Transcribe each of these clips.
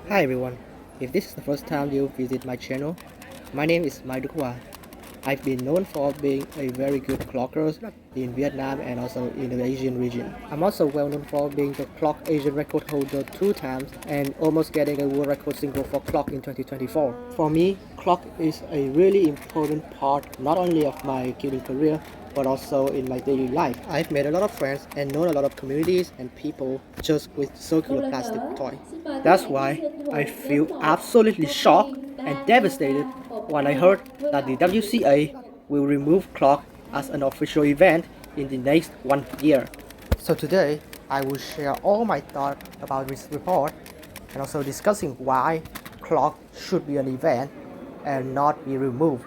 Hi everyone, if this is the first time you visit my channel, my name is Mai Dukwa. I've been known for being a very good clocker in Vietnam and also in the Asian region. I'm also well known for being the clock Asian record holder 2 times and almost getting a world record single for clock in 2024. For me, clock is a really important part not only of my cubing career but also in my daily life. I've made a lot of friends and known a lot of communities and people just with circular plastic toy. That's why I feel absolutely shocked and devastated when I heard that the WCA will remove clock as an official event in the next 1 year. So today, I will share all my thoughts about this report and also discussing why clock should be an event and not be removed.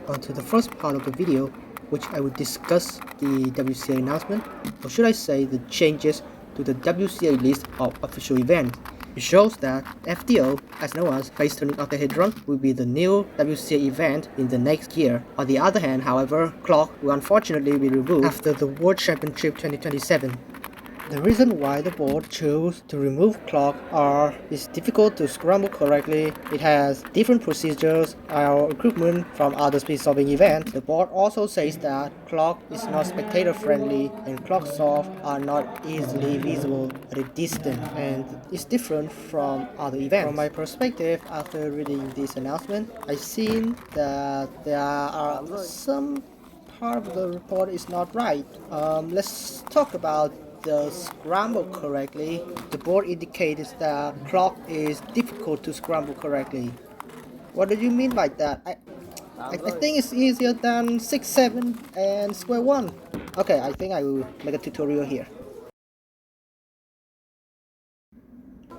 On to the first part of the video, which I will discuss the WCA announcement, or should I say the changes to the WCA list of official events. It shows that FTO, as known as Face Turning Octahedron, will be the new WCA event in the next year. On the other hand, however, clock will unfortunately be removed after the World Championship 2027. The reason why the board chose to remove clock are it's difficult to scramble correctly, it has different procedures or equipment from other speed solving events. The board also says that clock is not spectator friendly and clock solve are not easily visible at a distance and it's different from other events. From my perspective, after reading this announcement, I've seen that there are some part of the report is not right. Let's talk about the scramble correctly. The board indicates that clock is difficult to scramble correctly. What do you mean by that? I think it's easier than 6, 7 and square 1. Okay, I think I will make a tutorial here.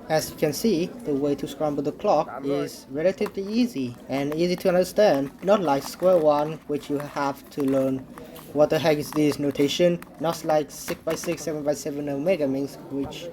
As you can see, the way to scramble the clock is relatively easy and easy to understand, not like square 1 which you have to learn what the heck is this notation, not like 6x6, 7x7 omega means, which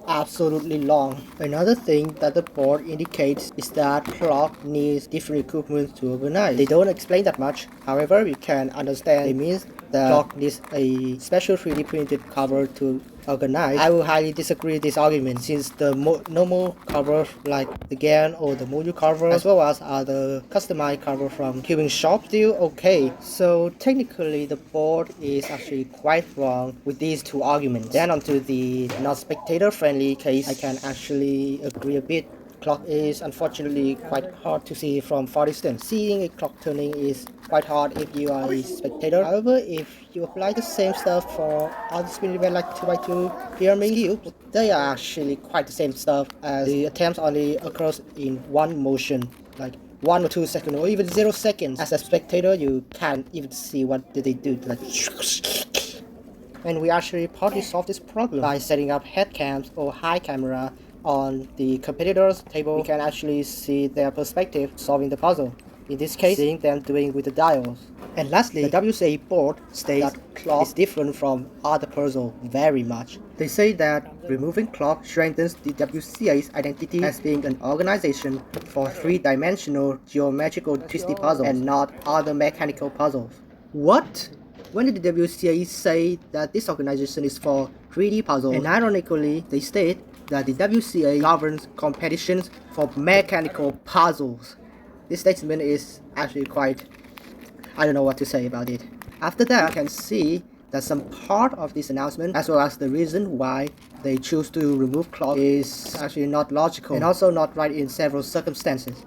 absolutely long. Another thing that the board indicates is that clock needs different equipment to organize. They don't explain that much, however you can understand it means that clock needs a special 3D printed cover to organize. I will highly disagree with this argument since the normal covers like the GAN or the module cover as well as other customized cover from cubing shop still okay. So technically the board is actually quite wrong with these two arguments. Then onto the not spectator friendly case, I can actually agree a bit. Clock is unfortunately quite hard to see from far distance. Seeing a clock turning is quite hard if you are a spectator. However, if you apply the same stuff for other spin events like 2x2 pyramid cubes, they are actually quite the same stuff as the attempts only occurs in one motion, like 1 or 2 seconds or even 0 seconds. As a spectator, you can't even see what did they do, like. And we actually partly solve this problem by setting up head cams or high camera on the competitor's table. We can actually see their perspective solving the puzzle. In this case, seeing them doing with the dials. And lastly, the WCA board states that clock is different from other puzzles very much. They say that removing clock strengthens the WCA's identity as being an organization for 3-dimensional geometrical twisty puzzles and not other mechanical puzzles. What? When did the WCA say that this organization is for 3D puzzles? And ironically, they state that the WCA governs competitions for mechanical puzzles. This statement is actually quite, I don't know what to say about it. After that, you can see that some part of this announcement, as well as the reason why they choose to remove clock, is actually not logical and also not right in several circumstances.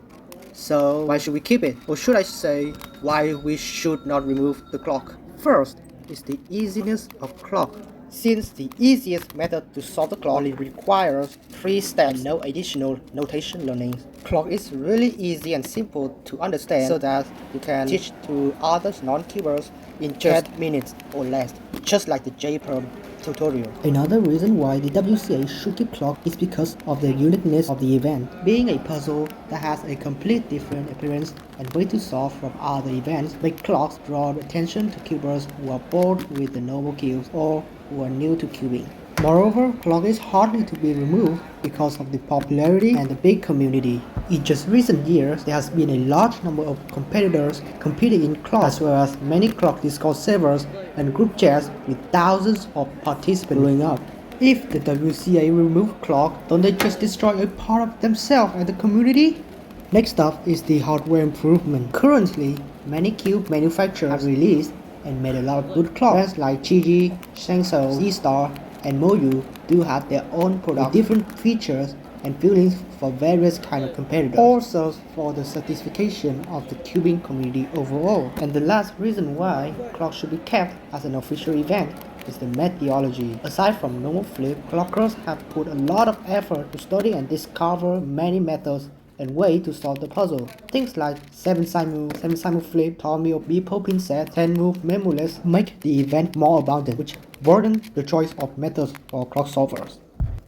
So why should we keep it? Or should I say why we should not remove the clock? First is the easiness of clock. Since the easiest method to solve the clock only requires 3 steps and no additional notation learning, clock is really easy and simple to understand so that you can teach to others non-cubers in just 10 minutes or less, just like the JPerm tutorial. Another reason why the WCA should keep clock is because of the uniqueness of the event. Being a puzzle that has a complete different appearance and way to solve from other events, make clocks draw attention to cubers who are bored with the normal cubes or who are new to cubing. Moreover, clock is hardly to be removed because of the popularity and the big community. In just recent years, there has been a large number of competitors competing in clock, as well as many clock Discord servers and group chats with thousands of participants blowing up. If the WCA remove clock, don't they just destroy a part of themselves and the community? Next up is the hardware improvement. Currently, many cube manufacturers have released and made a lot of good clocks. Brands like Qiyi, Shangzhou, Z-Star, and Moyu do have their own products with different features and feelings for various kind of competitors. Also for the certification of the cubing community overall. And the last reason why clock should be kept as an official event is the methodology. Aside from normal flip, clockers have put a lot of effort to study and discover many methods and ways to solve the puzzle. Things like 7-side move, 7-side move flip, 12 move beeple pin set, 10 move memoless make the event more abundant, which broaden the choice of methods for clock solvers.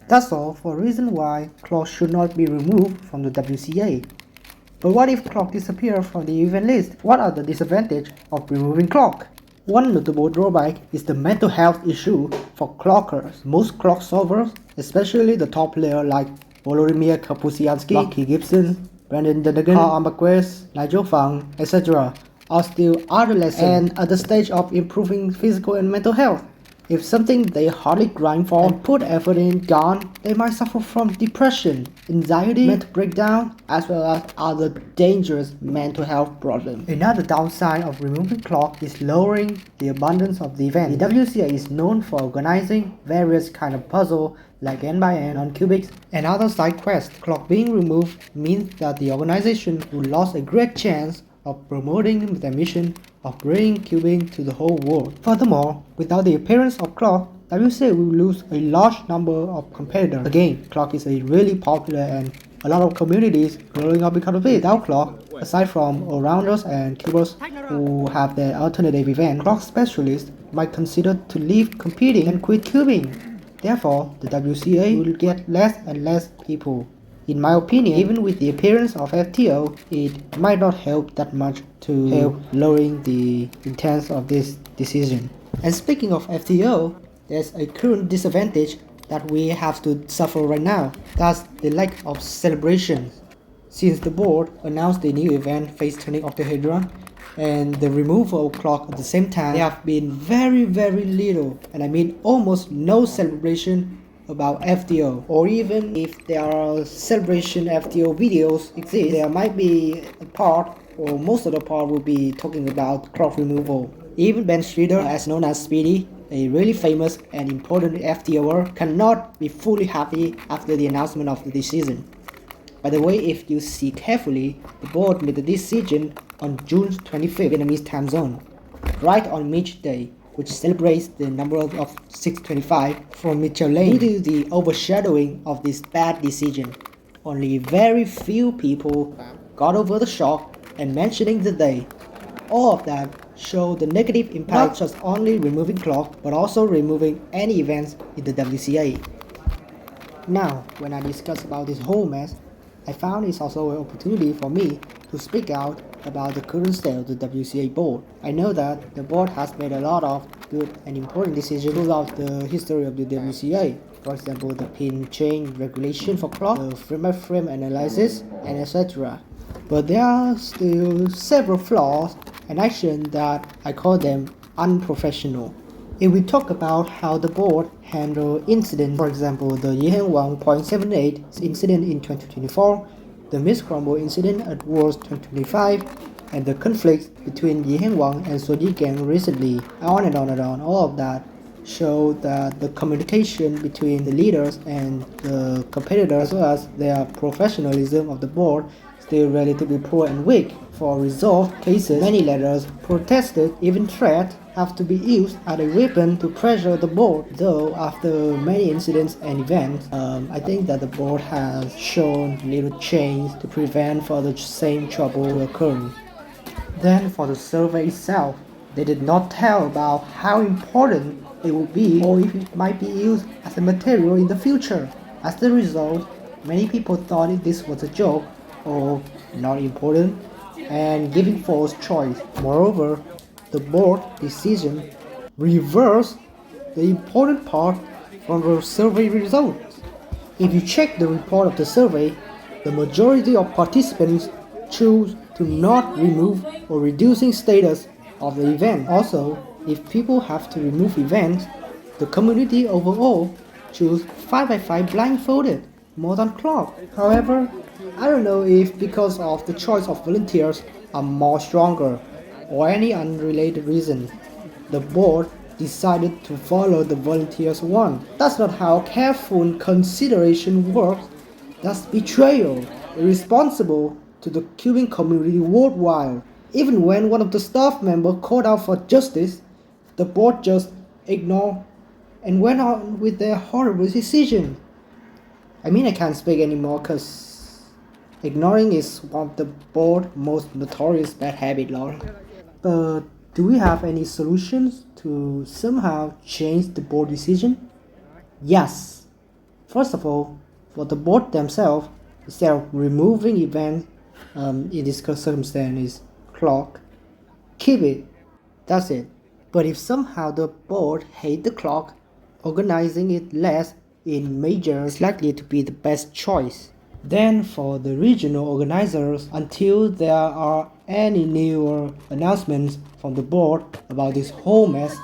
That's all for reason why clock should not be removed from the WCA. But what if clock disappear from the event list? What are the disadvantages of removing clock? One notable drawback is the mental health issue for clockers. Most clock solvers, especially the top player like Volodymyr Kapusyanski, Lucky Gibson, Brandon Dunnigan, Carl Marquez, Nigel Fang, etc. are still adolescents and at the stage of improving physical and mental health. If something they hardly grind for and put effort in gone, they might suffer from depression, anxiety, mental breakdown, as well as other dangerous mental health problems. Another downside of removing clock is lowering the abundance of the event. The WCA is known for organizing various kind of puzzles like N by N on cubics and other side quests. Clock being removed means that the organization will lose a great chance of promoting their mission of bringing cubing to the whole world. Furthermore, without the appearance of clock, WCA will lose a large number of competitors. Again, clock is a really popular and a lot of communities growing up because of it. Without clock, aside from all-rounders and cubers who have their alternative event, clock specialists might consider to leave competing and quit cubing. Therefore, the WCA will get less and less people. In my opinion, even with the appearance of FTO, it might not help that much to help lowering the intent of this decision. And speaking of FTO, there's a current disadvantage that we have to suffer right now. That's the lack of celebration. Since the board announced the new event, Face Turning Octahedron, and the removal of clock at the same time, there have been very little, and I mean almost no celebration about FTO, or even if there are celebration FTO videos exist, there might be a part or most of the part will be talking about clock removal. Even Ben Streeter, as known as Speedy, a really famous and important FTOer, cannot be fully happy after the announcement of the decision. By the way, if you see carefully, the board made the decision on June 25th Vietnamese time zone, right on Mitch Day, which celebrates the number of 625 from Mitchell Lane. Due to the overshadowing of this bad decision, only very few people got over the shock and mentioning the day. All of them show the negative impact, not just only removing clock, but also removing any events in the WCA. Now, when I discuss about this whole mess, I found it's also an opportunity for me to speak out about the current state of the WCA board. I know that the board has made a lot of good and important decisions throughout the history of the WCA. For example, the pin chain regulation for clock, the frame-by-frame analysis, and etc. But there are still several flaws and actions that I call them unprofessional. If we talk about how the board handled incidents, for example, the Yihen 1.78 incident in 2024, the Miss Crumble incident at Worlds 2025, and the conflicts between Yihen Wang and Soji Gang recently, on and on and on, all of that show that the communication between the leaders and the competitors, as well as their professionalism of the board, still relatively poor and weak. For resolved cases, many letters, protested, even threats, have to be used as a weapon to pressure the board. Though after many incidents and events, I think that the board has shown little change to prevent further same trouble occurring. Then for the survey itself, they did not tell about how important it will be or if it might be used as a material in the future. As a result, many people thought this was a joke or not important and giving false choice. Moreover, the board decision reversed the important part from the survey results. If you check the report of the survey, the majority of participants choose to not remove or reducing status of the event. Also, if people have to remove events, the community overall choose 5x5 blindfolded mode on clock. However, I don't know if because of the choice of volunteers are more stronger or any unrelated reason, the board decided to follow the volunteers one. That's not how careful consideration works. That's betrayal, irresponsible to the Cuban community worldwide. Even when one of the staff members called out for justice, the board just ignored and went on with their horrible decision. I mean, I can't speak anymore because ignoring is one of the board's most notorious bad habits, lol. But do we have any solutions to somehow change the board decision? Yes. First of all, for the board themselves, instead of removing events in this circumstance, clock, keep it. That's it. But if somehow the board hate the clock, organizing it less in majors is likely to be the best choice. Then for the regional organizers, until there are any newer announcements from the board about this whole mess,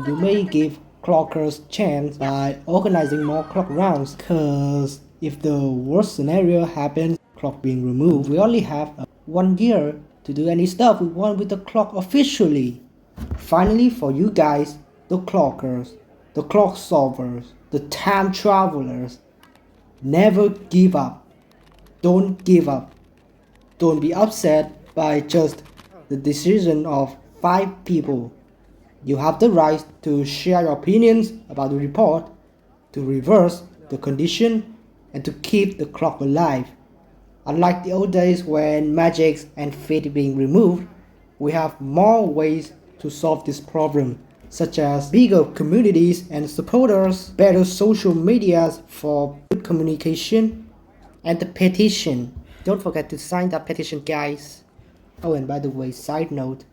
you may give clockers chance by organizing more clock rounds, cause if the worst scenario happens, clock being removed, we only have 1 year to do any stuff we want with the clock officially. Finally, for you guys, the clockers, the clock solvers, the time travelers, never give up. Don't give up. Don't be upset by just the decision of 5 people. You have the right to share your opinions about the report, to reverse the condition, and to keep the clock alive. Unlike the old days when magics and fate being removed, we have more ways to solve this problem, such as bigger communities and supporters, better social medias for good communication, and the petition. Don't forget to sign that petition, guys. Oh, and by the way, side note,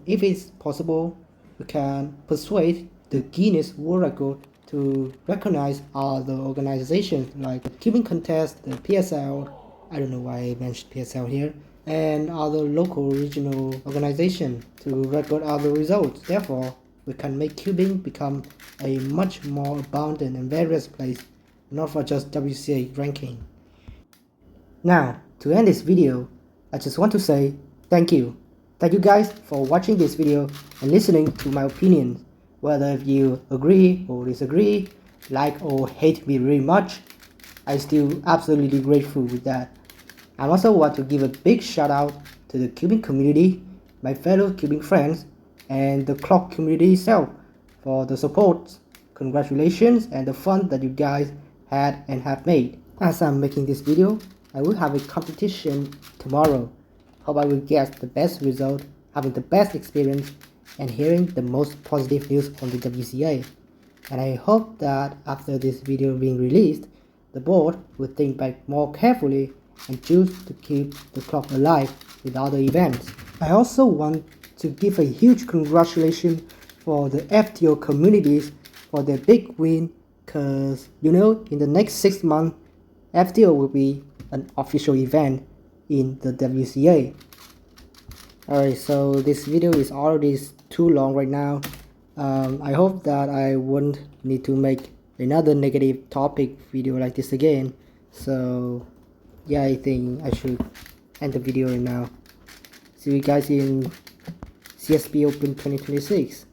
if it's possible, we can persuade the Guinness World Record to recognize other organizations like the Cuban Contest, the PSL, I don't know why I mentioned PSL here, and other local regional organizations to record other results. Therefore, we can make Cuban become a much more abundant and various place, not for just WCA ranking. Now, to end this video, I just want to say thank you. Thank you guys for watching this video and listening to my opinions. Whether if you agree or disagree, like or hate me very much, I'm still absolutely grateful with that. I also want to give a big shout out to the Cuban community, my fellow Cuban friends, and the clock community itself for the support, congratulations, and the fun that you guys had and have made. As I'm making this video, I will have a competition tomorrow. Hope I will get the best result, having the best experience, and hearing the most positive news from the WCA. And I hope that after this video being released, the board will think back more carefully and choose to keep the clock alive with other events. I also want to give a huge congratulations for the FTO communities for their big win, cause you know, in the next 6 months, FTO will be an official event in the WCA. Alright, so this video is already too long right now. I hope that I won't need to make another negative topic video like this again. So yeah, I think I should end the video right now. See you guys in CSP Open 2026.